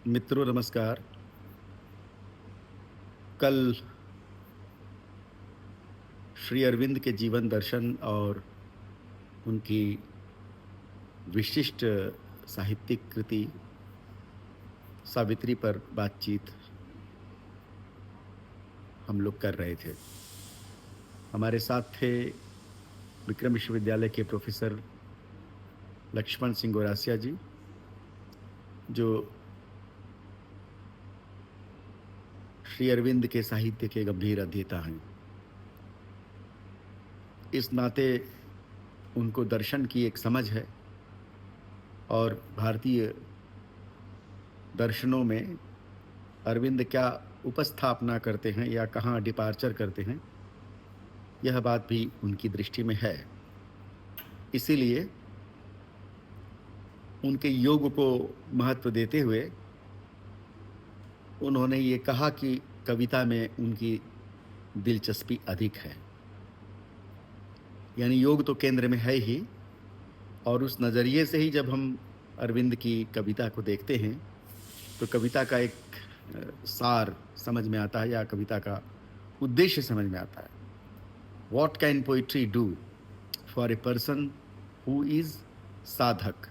मित्रों नमस्कार। कल श्री अरविंद के जीवन दर्शन और उनकी विशिष्ट साहित्यिक कृति सावित्री पर बातचीत हम लोग कर रहे थे। हमारे साथ थे विक्रम विश्वविद्यालय के प्रोफेसर लक्ष्मण सिंह गौरासिया जी, जो श्री अरविंद के साहित्य के गंभीर अध्येता हैं। इस नाते उनको दर्शन की एक समझ है और भारतीय दर्शनों में अरविंद क्या उपस्थापना करते हैं या कहाँ डिपार्चर करते हैं, यह बात भी उनकी दृष्टि में है। इसीलिए उनके योग को महत्व देते हुए उन्होंने ये कहा कि कविता में उनकी दिलचस्पी अधिक है। यानी योग तो केंद्र में है ही, और उस नज़रिए से ही जब हम अरविंद की कविता को देखते हैं तो कविता का एक सार समझ में आता है या कविता का उद्देश्य समझ में आता है। What can poetry do for a person who is साधक?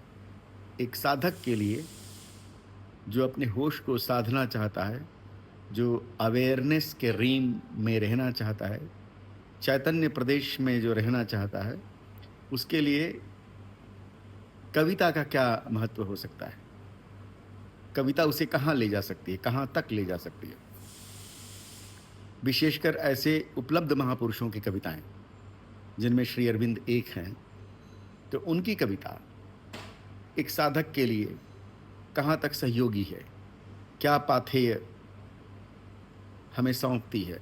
एक साधक के लिए जो अपने होश को साधना चाहता है, जो अवेयरनेस के रीम में रहना चाहता है, चैतन्य प्रदेश में जो रहना चाहता है, उसके लिए कविता का क्या महत्व हो सकता है? कविता उसे कहाँ ले जा सकती है, कहाँ तक ले जा सकती है? विशेषकर ऐसे उपलब्ध महापुरुषों की कविताएं जिनमें श्री अरविंद एक हैं, तो उनकी कविता एक साधक के लिए कहाँ तक सहयोगी है, क्या पाथेय हमें सौंपती है,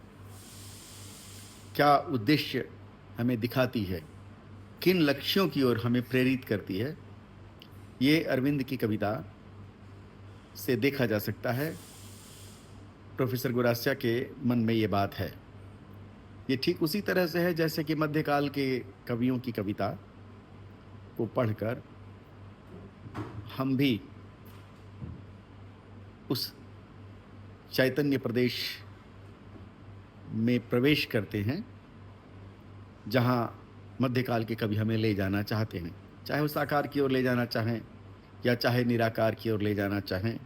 क्या उद्देश्य हमें दिखाती है, किन लक्ष्यों की ओर हमें प्रेरित करती है, ये अरविंद की कविता से देखा जा सकता है। प्रोफेसर गौरासिया के मन में ये बात है। ये ठीक उसी तरह से है जैसे कि मध्यकाल के कवियों की कविता को पढ़कर हम भी उस चैतन्य प्रदेश में प्रवेश करते हैं जहाँ मध्यकाल के कवि हमें ले जाना चाहते हैं, चाहे वो साकार की ओर ले जाना चाहें या चाहे निराकार की ओर ले जाना चाहें।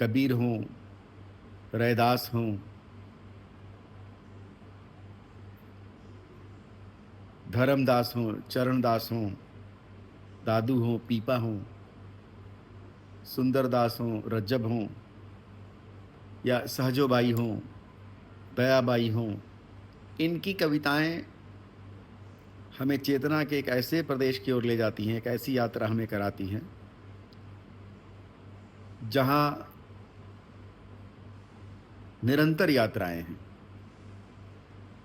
कबीर हों, रैदास हों, धर्मदास हों, चरणदास हों, दादू हों, पीपा हों, सुंदरदास हों, रज्जब हों, या सहजोबाई हों, दयाबाई हों, इनकी कविताएं हमें चेतना के एक ऐसे प्रदेश की ओर ले जाती हैं, एक ऐसी यात्रा हमें कराती हैं जहाँ निरंतर यात्राएं हैं,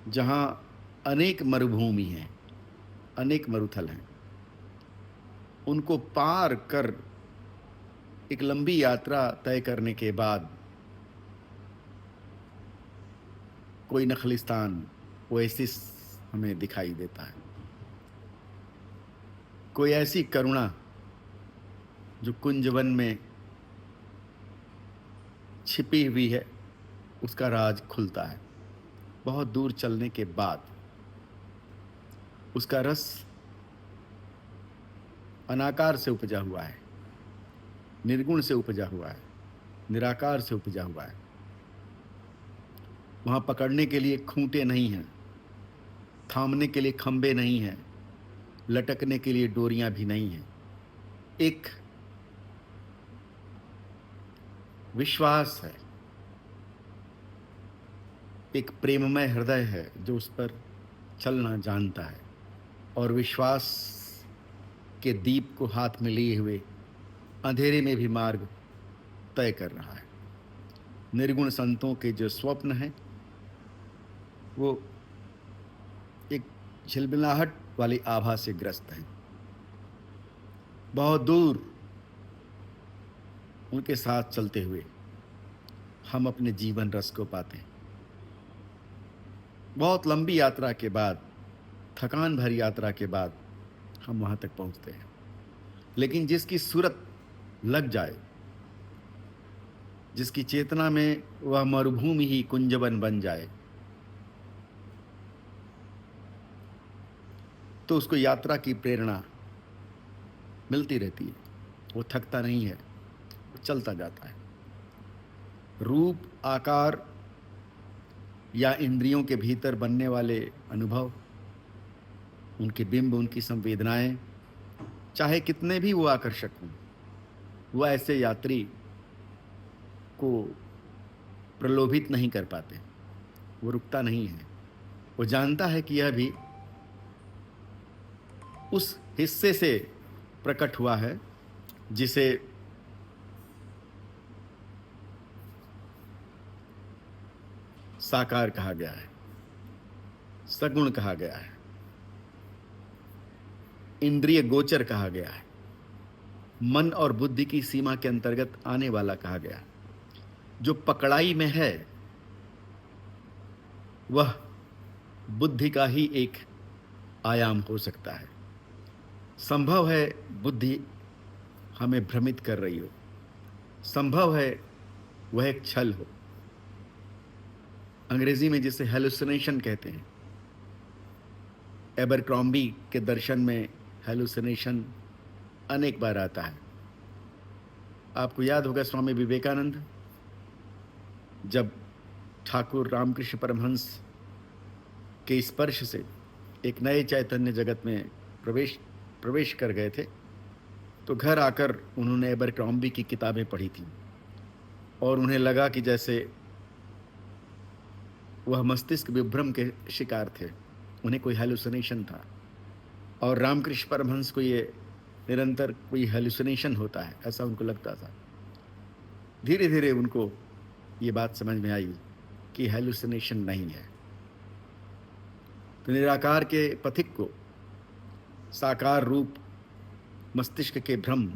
जहाँ अनेक मरुभूमि हैं, अनेक मरुथल हैं। उनको पार कर एक लंबी यात्रा तय करने के बाद कोई नखलिस्तान, ओएसिस हमें दिखाई देता है। कोई ऐसी करुणा जो कुंजवन में छिपी हुई है, उसका राज खुलता है। बहुत दूर चलने के बाद उसका रस अनाकार से उपजा हुआ है, निर्गुण से उपजा हुआ है, निराकार से उपजा हुआ है। वहाँ पकड़ने के लिए खूंटे नहीं हैं, थामने के लिए खंबे नहीं हैं, लटकने के लिए डोरियां भी नहीं हैं। एक विश्वास है, एक प्रेममय हृदय है जो उस पर चलना जानता है और विश्वास के दीप को हाथ में लिए हुए अंधेरे में भी मार्ग तय कर रहा है। निर्गुण संतों के जो स्वप्न हैं वो एक झिलमिलाहट वाली आभा से ग्रस्त हैं। बहुत दूर उनके साथ चलते हुए हम अपने जीवन रस को पाते हैं। बहुत लंबी यात्रा के बाद, थकान भरी यात्रा के बाद हम वहाँ तक पहुँचते हैं। लेकिन जिसकी सूरत लग जाए, जिसकी चेतना में वह मरुभूमि ही कुंजवन बन जाए, तो उसको यात्रा की प्रेरणा मिलती रहती है। वो थकता नहीं है, वो चलता जाता है। रूप, आकार या इंद्रियों के भीतर बनने वाले अनुभव, उनके बिंब, उनकी संवेदनाएं, चाहे कितने भी वो आकर्षक हों, वह ऐसे यात्री को प्रलोभित नहीं कर पाते। वो रुकता नहीं है। वो जानता है कि यह भी उस हिस्से से प्रकट हुआ है जिसे साकार कहा गया है, सगुण कहा गया है, इंद्रिय गोचर कहा गया है, मन और बुद्धि की सीमा के अंतर्गत आने वाला कहा गया है। जो पकड़ाई में है वह बुद्धि का ही एक आयाम हो सकता है। संभव है बुद्धि हमें भ्रमित कर रही हो, संभव है वह एक छल हो, अंग्रेजी में जिसे हेलुसिनेशन कहते हैं। एबरक्रॉम्बी के दर्शन में हेलुसिनेशन अनेक बार आता है। आपको याद होगा स्वामी विवेकानंद जब ठाकुर रामकृष्ण परमहंस के स्पर्श से एक नए चैतन्य जगत में प्रवेश कर गए थे, तो घर आकर उन्होंने एबरक्रॉम्बी की किताबें पढ़ी थी और उन्हें लगा कि जैसे वह मस्तिष्क विभ्रम के शिकार थे, उन्हें कोई हेलुसिनेशन था। और रामकृष्ण परमहंस को ये निरंतर कोई हेलुसिनेशन होता है, ऐसा उनको लगता था। धीरे धीरे उनको ये बात समझ में आई कि हेलुसिनेशन नहीं है। तो निराकार के पथिक को साकार रूप, मस्तिष्क के भ्रम,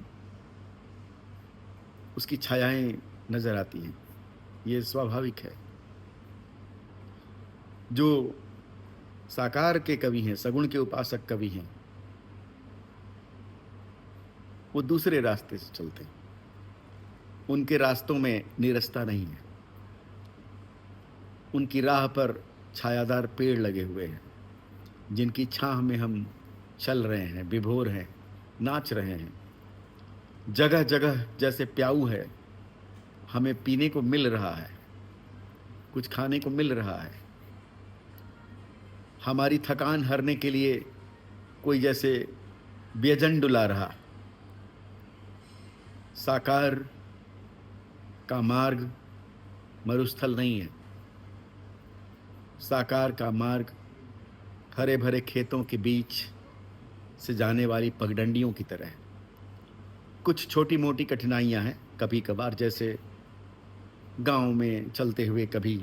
उसकी छायाएं नजर आती हैं। ये स्वाभाविक है। जो साकार के कवि हैं, सगुण के उपासक कवि हैं, वो दूसरे रास्ते से चलते हैं। उनके रास्तों में नीरसता नहीं है। उनकी राह पर छायादार पेड़ लगे हुए हैं, जिनकी छाह में हम चल रहे हैं, विभोर हैं, नाच रहे हैं। जगह जगह जैसे प्याऊ है, हमें पीने को मिल रहा है, कुछ खाने को मिल रहा है। हमारी थकान हरने के लिए कोई जैसे व्यजन डुला रहा। साकार का मार्ग मरुस्थल नहीं है। साकार का मार्ग हरे भरे खेतों के बीच से जाने वाली पगडंडियों की तरह है। कुछ छोटी मोटी कठिनाइयां हैं कभी कभार, जैसे गांव में चलते हुए कभी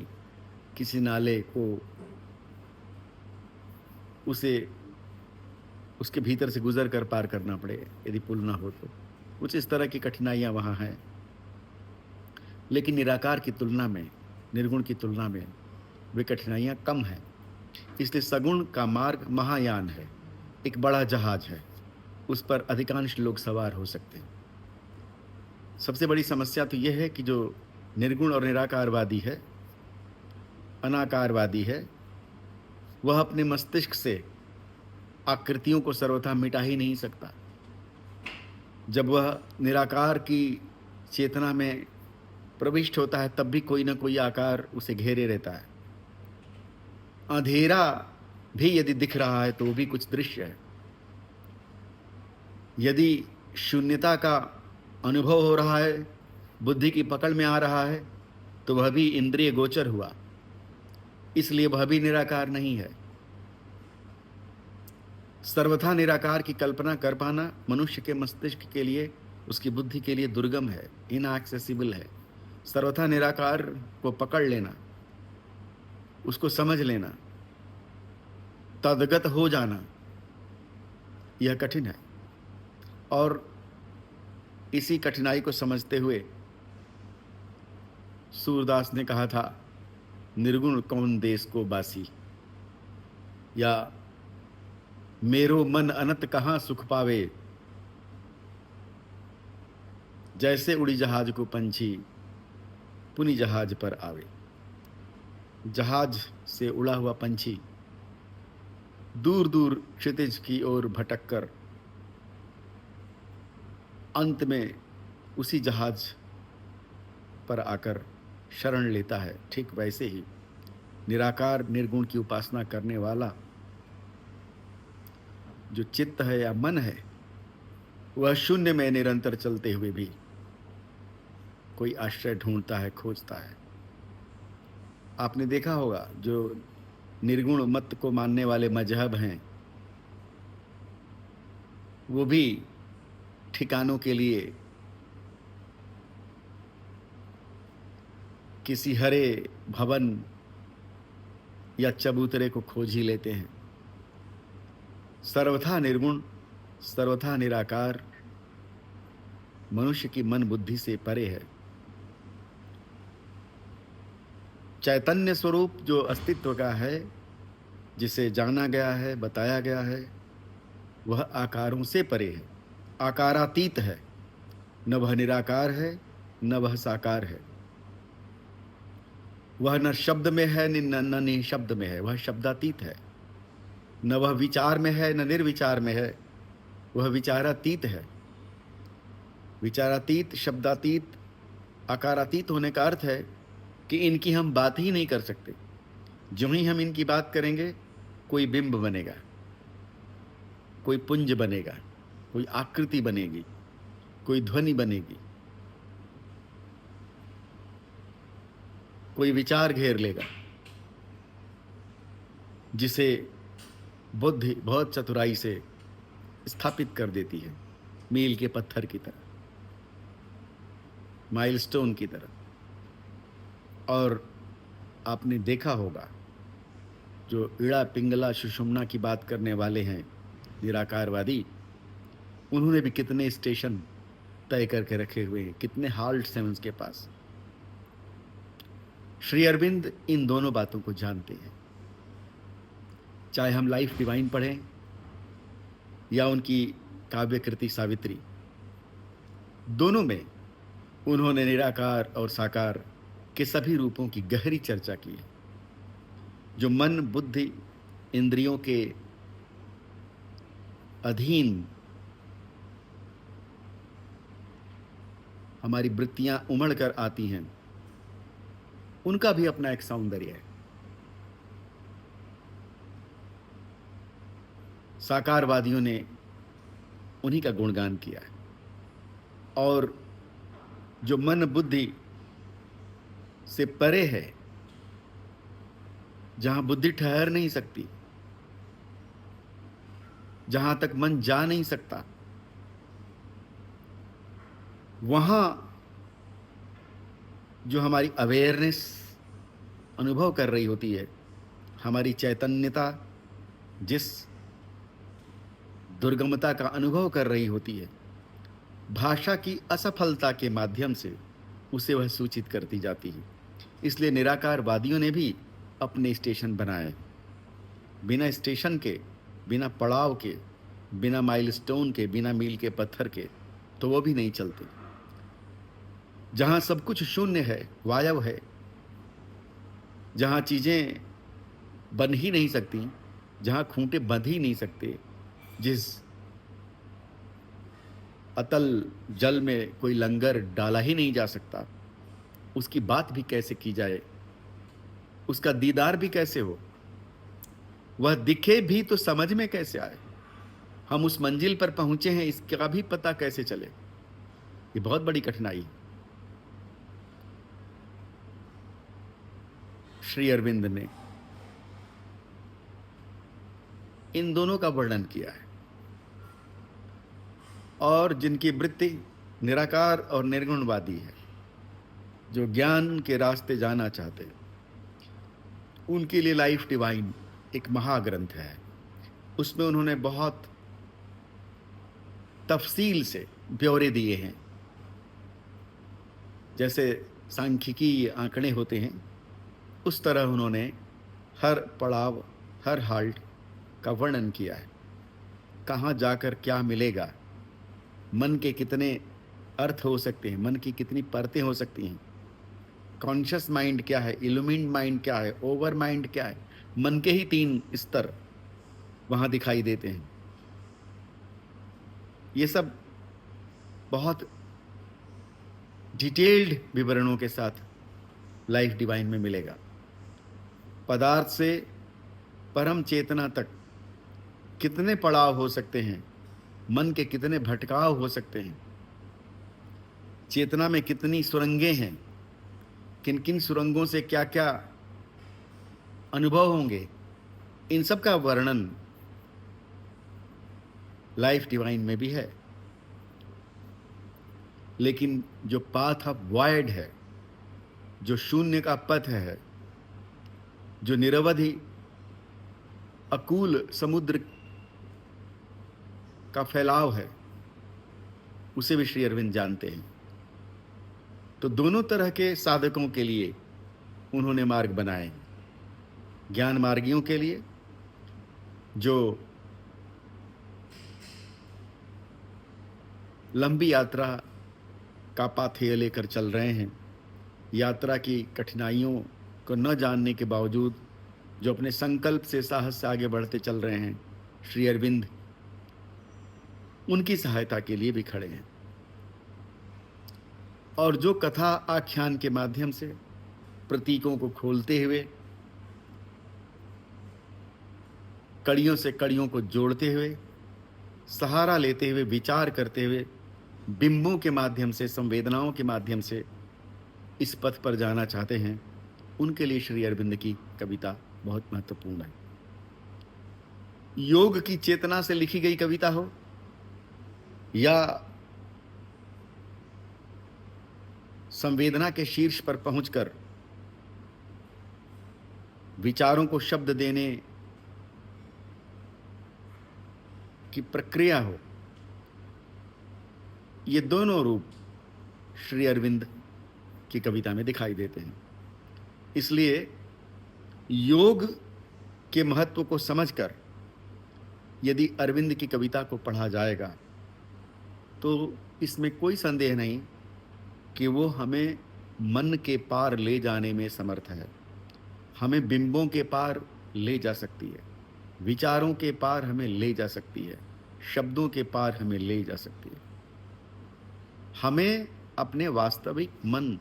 किसी नाले को उसके भीतर से गुजर कर पार करना पड़े, यदि पुल ना हो तो। कुछ इस तरह की कठिनाइयां वहाँ हैं। लेकिन निराकार की तुलना में, निर्गुण की तुलना में वे कठिनाइयां कम हैं। इसलिए सगुण का मार्ग महायान है, एक बड़ा जहाज है, उस पर अधिकांश लोग सवार हो सकते हैं। सबसे बड़ी समस्या तो यह है कि जो निर्गुण और निराकारवादी है, अनाकारवादी है, वह अपने मस्तिष्क से आकृतियों को सर्वथा मिटा ही नहीं सकता। जब वह निराकार की चेतना में प्रविष्ट होता है, तब भी कोई ना कोई आकार उसे घेरे रहता है। अंधेरा भी यदि दिख रहा है तो वो भी कुछ दृश्य है। यदि शून्यता का अनुभव हो रहा है, बुद्धि की पकड़ में आ रहा है, तो वह भी इंद्रिय गोचर हुआ, इसलिए वह भी निराकार नहीं है। सर्वथा निराकार की कल्पना कर पाना मनुष्य के मस्तिष्क के लिए, उसकी बुद्धि के लिए दुर्गम है, इनएक्सेसिबल है। सर्वथा निराकार को पकड़ लेना, उसको समझ लेना, तदगत हो जाना, यह कठिन है। और इसी कठिनाई को समझते हुए सूरदास ने कहा था, निर्गुण कौन देश को बासी, या मेरो मन अनंत कहाँ सुख पावे, जैसे उड़ी जहाज को पंछी पुनि जहाज पर आवे। जहाज से उड़ा हुआ पंछी दूर दूर क्षितिज की ओर भटक कर अंत में उसी जहाज पर आकर शरण लेता है, ठीक वैसे ही निराकार निर्गुण की उपासना करने वाला जो चित्त है या मन है, वह शून्य में निरंतर चलते हुए भी कोई आश्रय ढूंढता है, खोजता है। आपने देखा होगा जो निर्गुण मत को मानने वाले मजहब हैं, वो भी ठिकानों के लिए किसी हरे भवन या चबूतरे को खोज ही लेते हैं। सर्वथा निर्गुण, सर्वथा निराकार मनुष्य की मन बुद्धि से परे है। चैतन्य स्वरूप जो अस्तित्व का है, जिसे जाना गया है, बताया गया है, वह आकारों से परे है, आकारातीत है। न वह निराकार है, न वह साकार है। वह न शब्द में है, न निशब्द में है, वह शब्दातीत है। न वह विचार में है, न निर्विचार में है, वह विचारातीत है। विचारातीत, शब्दातीत, आकारातीत होने का अर्थ है कि इनकी हम बात ही नहीं कर सकते। जो ही हम इनकी बात करेंगे, कोई बिंब बनेगा, कोई पुंज बनेगा, कोई आकृति बनेगी, कोई ध्वनि बनेगी, कोई विचार घेर लेगा, जिसे बुद्धि बहुत चतुराई से स्थापित कर देती है, मील के पत्थर की तरह, माइलस्टोन की तरह। और आपने देखा होगा जो इड़ा पिंगला सुषुम्ना की बात करने वाले हैं निराकारवादी, उन्होंने भी कितने स्टेशन तय करके रखे हुए हैं, कितने हाल्ट्स हैं उनके पास। श्री अरविंद इन दोनों बातों को जानते हैं। चाहे हम लाइफ डिवाइन पढ़ें या उनकी काव्य कृति सावित्री, दोनों में उन्होंने निराकार और साकार के सभी रूपों की गहरी चर्चा की है। जो मन, बुद्धि, इंद्रियों के अधीन हमारी वृत्तियां उमड़ कर आती हैं, उनका भी अपना एक सौंदर्य है। साकारवादियों ने उन्हीं का गुणगान किया है। और जो मन बुद्धि से परे है, जहां बुद्धि ठहर नहीं सकती, जहां तक मन जा नहीं सकता, वहां जो हमारी अवेयरनेस अनुभव कर रही होती है, हमारी चैतन्यता जिस दुर्गमता का अनुभव कर रही होती है, भाषा की असफलता के माध्यम से उसे वह सूचित करती जाती है। इसलिए निराकारवादियों ने भी अपने स्टेशन बनाए। बिना स्टेशन के, बिना पड़ाव के, बिना माइलस्टोन के, बिना मील के पत्थर के तो वो भी नहीं चलते। जहाँ सब कुछ शून्य है, वायव है, जहाँ चीज़ें बन ही नहीं सकती, जहाँ खूंटे बंध ही नहीं सकते, जिस अतल जल में कोई लंगर डाला ही नहीं जा सकता, उसकी बात भी कैसे की जाए, उसका दीदार भी कैसे हो, वह दिखे भी तो समझ में कैसे आए, हम उस मंजिल पर पहुंचे हैं इसका भी पता कैसे चले, ये बहुत बड़ी कठिनाई है। श्री अरविंद ने इन दोनों का वर्णन किया है। और जिनकी वृत्ति निराकार और निर्गुणवादी है, जो ज्ञान के रास्ते जाना चाहते हैं, उनके लिए लाइफ डिवाइन एक महाग्रंथ है। उसमें उन्होंने बहुत तफसील से ब्यौरे दिए हैं। जैसे सांख्यिकी आंकड़े होते हैं, उस तरह उन्होंने हर पड़ाव, हर हाल्ट का वर्णन किया है। कहाँ जाकर क्या मिलेगा, मन के कितने अर्थ हो सकते हैं, मन की कितनी परतें हो सकती हैं, कॉन्शियस माइंड क्या है, इल्यूमिन्ड माइंड क्या है, ओवर माइंड क्या है, मन के ही 3 स्तर वहां दिखाई देते हैं। ये सब बहुत डिटेल्ड विवरणों के साथ लाइफ डिवाइन में मिलेगा। पदार्थ से परम चेतना तक कितने पड़ाव हो सकते हैं, मन के कितने भटकाव हो सकते हैं, चेतना में कितनी सुरंगें हैं, किन किन सुरंगों से क्या क्या अनुभव होंगे, इन सब का वर्णन लाइफ डिवाइन में भी है। लेकिन जो पाथ ऑफ वॉइड है, जो शून्य का पथ है, जो निरवधि अकूल समुद्र का फैलाव है, उसे भी श्री अरविंद जानते हैं। तो दोनों तरह के साधकों के लिए उन्होंने मार्ग बनाए। ज्ञान मार्गियों के लिए जो लंबी यात्रा का पाथेय लेकर चल रहे हैं, यात्रा की कठिनाइयों को न जानने के बावजूद जो अपने संकल्प से, साहस से आगे बढ़ते चल रहे हैं, श्री अरविंद उनकी सहायता के लिए भी खड़े हैं। और जो कथा आख्यान के माध्यम से प्रतीकों को खोलते हुए, कड़ियों से कड़ियों को जोड़ते हुए, सहारा लेते हुए, विचार करते हुए, बिंबों के माध्यम से, संवेदनाओं के माध्यम से इस पथ पर जाना चाहते हैं, उनके लिए श्री अरविंद की कविता बहुत महत्वपूर्ण है। योग की चेतना से लिखी गई कविता हो या संवेदना के शीर्ष पर पहुंचकर विचारों को शब्द देने की प्रक्रिया हो, ये दोनों रूप श्री अरविंद की कविता में दिखाई देते हैं। इसलिए योग के महत्व को समझकर यदि अरविंद की कविता को पढ़ा जाएगा तो इसमें कोई संदेह नहीं कि वो हमें मन के पार ले जाने में समर्थ है, हमें बिंबों के पार ले जा सकती है, विचारों के पार हमें ले जा सकती है, शब्दों के पार हमें ले जा सकती है, हमें अपने वास्तविक मन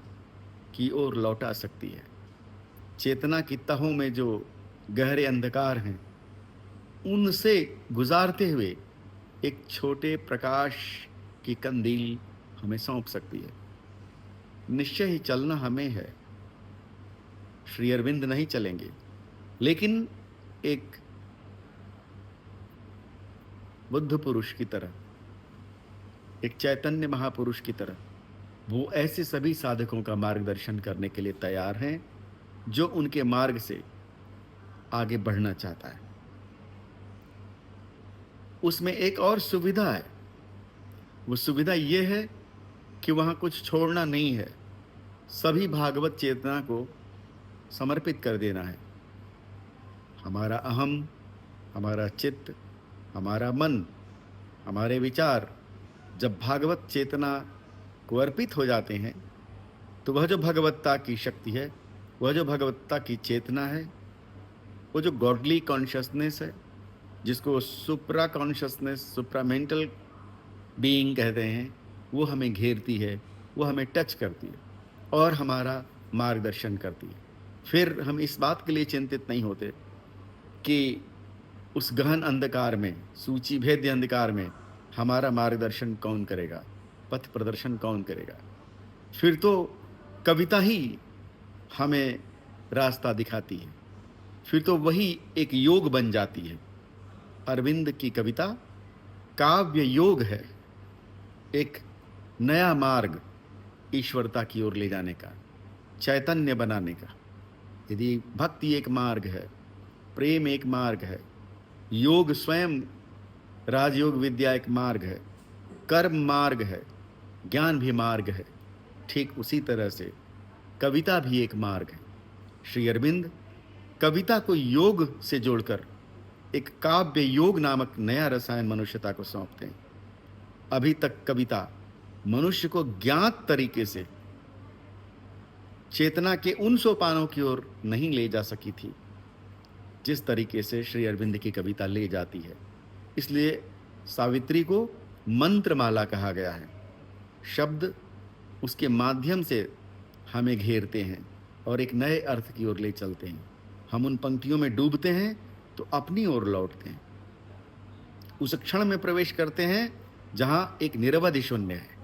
की ओर लौटा सकती है। चेतना की तहों में जो गहरे अंधकार हैं, उनसे गुजारते हुए एक छोटे प्रकाश की कंदील हमें सौंप सकती है। निश्चय ही चलना हमें है, श्री अरविंद नहीं चलेंगे, लेकिन एक बुद्ध पुरुष की तरह, एक चैतन्य महापुरुष की तरह वो ऐसे सभी साधकों का मार्गदर्शन करने के लिए तैयार हैं जो उनके मार्ग से आगे बढ़ना चाहता है। उसमें एक और सुविधा है, वो सुविधा ये है कि वहाँ कुछ छोड़ना नहीं है, सभी भागवत चेतना को समर्पित कर देना है। हमारा अहम, हमारा चित्त, हमारा मन, हमारे विचार जब भागवत चेतना को अर्पित हो जाते हैं तो वह जो भगवत्ता की शक्ति है, वह जो भगवत्ता की चेतना है, वो जो गॉडली कॉन्शियसनेस है, जिसको सुप्रा कॉन्शियसनेस, सुप्रा मेंटल बीइंग कहते हैं, वो हमें घेरती है, वो हमें टच करती है और हमारा मार्गदर्शन करती है। फिर हम इस बात के लिए चिंतित नहीं होते कि उस गहन अंधकार में, सूची भेद्य अंधकार में हमारा मार्गदर्शन कौन करेगा, पथ प्रदर्शन कौन करेगा। फिर तो कविता ही हमें रास्ता दिखाती है, फिर तो वही एक योग बन जाती है। अरविंद की कविता काव्य योग है, एक नया मार्ग ईश्वरता की ओर ले जाने का, चैतन्य बनाने का। यदि भक्ति एक मार्ग है, प्रेम एक मार्ग है, योग स्वयं राजयोग विद्या एक मार्ग है, कर्म मार्ग है, ज्ञान भी मार्ग है, ठीक उसी तरह से कविता भी एक मार्ग है। श्री अरविंद कविता को योग से जोड़कर एक काव्य योग नामक नया रसायन मनुष्यता को सौंपते हैं। अभी तक कविता मनुष्य को ज्ञात तरीके से चेतना के उन सोपानों की ओर नहीं ले जा सकी थी जिस तरीके से श्री अरविंद की कविता ले जाती है। इसलिए सावित्री को मंत्रमाला कहा गया है। शब्द उसके माध्यम से हमें घेरते हैं और एक नए अर्थ की ओर ले चलते हैं। हम उन पंक्तियों में डूबते हैं तो अपनी ओर लौटते हैं। उस क्षण में प्रवेश करते हैं जहां एक निरवधि शून्य है,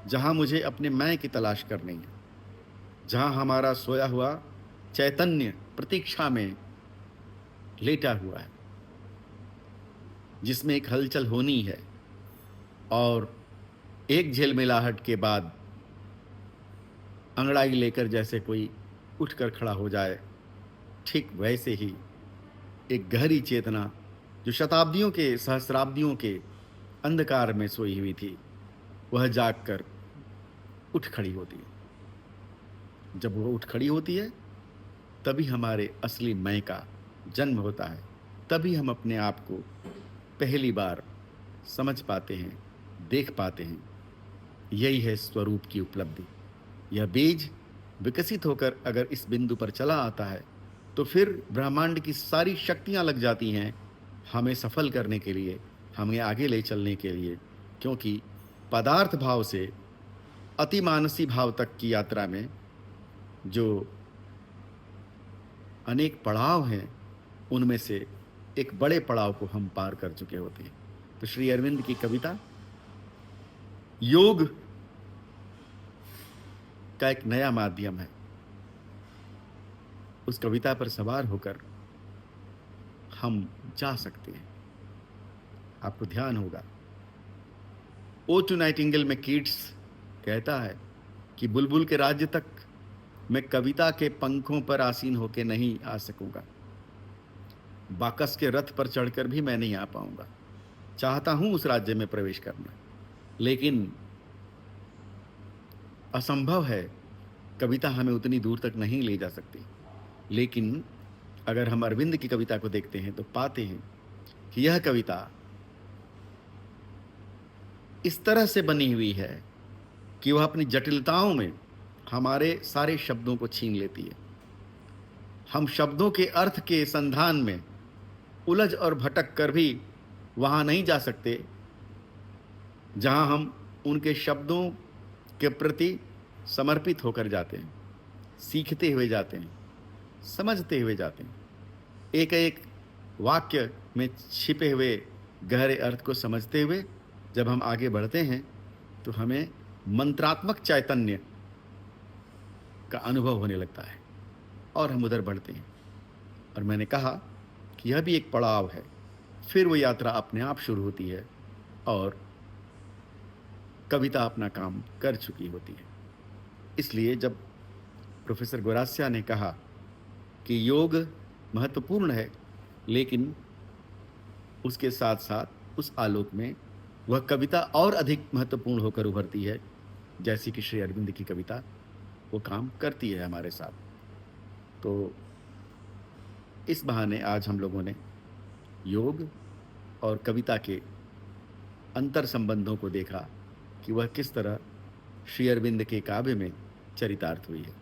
जहां मुझे अपने मैं की तलाश करनी है, जहां हमारा सोया हुआ चैतन्य प्रतीक्षा में लेटा हुआ है, जिसमें एक हलचल होनी है और एक झिलमिलाहट के बाद अंगड़ाई लेकर जैसे कोई उठकर खड़ा हो जाए, ठीक वैसे ही एक गहरी चेतना जो शताब्दियों के सहस्राब्दियों के अंधकार में सोई हुई थी, वह जागकर उठ खड़ी होती है। जब वह उठ खड़ी होती है तभी हमारे असली मैं का जन्म होता है। तभी हम अपने आप को पहली बार समझ पाते हैं, देख पाते हैं। यही है स्वरूप की उपलब्धि। यह बीज विकसित होकर अगर इस बिंदु पर चला आता है तो फिर ब्रह्मांड की सारी शक्तियां लग जाती हैं हमें सफल करने के लिए, हमें आगे ले चलने के लिए। क्योंकि पदार्थ भाव से अतिमानसी भाव तक की यात्रा में जो अनेक पड़ाव हैं, उनमें से एक बड़े पड़ाव को हम पार कर चुके होते हैं। तो श्री अरविंद की कविता योग का एक नया माध्यम है। उस कविता पर सवार होकर हम जा सकते हैं। आपको ध्यान होगा, ओ टू नाइटिंगेल में कीट्स कहता है कि बुलबुल के राज्य तक मैं कविता के पंखों पर आसीन होकर नहीं आ सकूंगा। बाकस के रथ पर चढ़कर भी मैं नहीं आ पाऊंगा। चाहता हूं उस राज्य में प्रवेश करना, लेकिन असंभव है। कविता हमें उतनी दूर तक नहीं ले जा सकती। लेकिन अगर हम अरविंद की कविता को देखते हैं तो पाते हैं कि यह कविता इस तरह से बनी हुई है कि वह अपनी जटिलताओं में हमारे सारे शब्दों को छीन लेती है। हम शब्दों के अर्थ के संधान में उलझ और भटक कर भी वहां नहीं जा सकते जहां हम उनके शब्दों के प्रति समर्पित होकर जाते हैं, सीखते हुए जाते हैं, समझते हुए जाते हैं। एक एक वाक्य में छिपे हुए गहरे अर्थ को समझते हुए जब हम आगे बढ़ते हैं तो हमें मंत्रात्मक चैतन्य का अनुभव होने लगता है और हम उधर बढ़ते हैं। और मैंने कहा कि यह भी एक पड़ाव है। फिर वो यात्रा अपने आप शुरू होती है और कविता अपना काम कर चुकी होती है। इसलिए जब प्रोफेसर गोरासिया ने कहा कि योग महत्वपूर्ण है, लेकिन उसके साथ साथ उस आलोक में वह कविता और अधिक महत्वपूर्ण होकर उभरती है, जैसी कि श्री अरविंद की कविता वो काम करती है हमारे साथ। तो इस बहाने आज हम लोगों ने योग और कविता के अंतर संबंधों को देखा कि वह किस तरह श्री अरविंद के काव्य में चरितार्थ हुई है।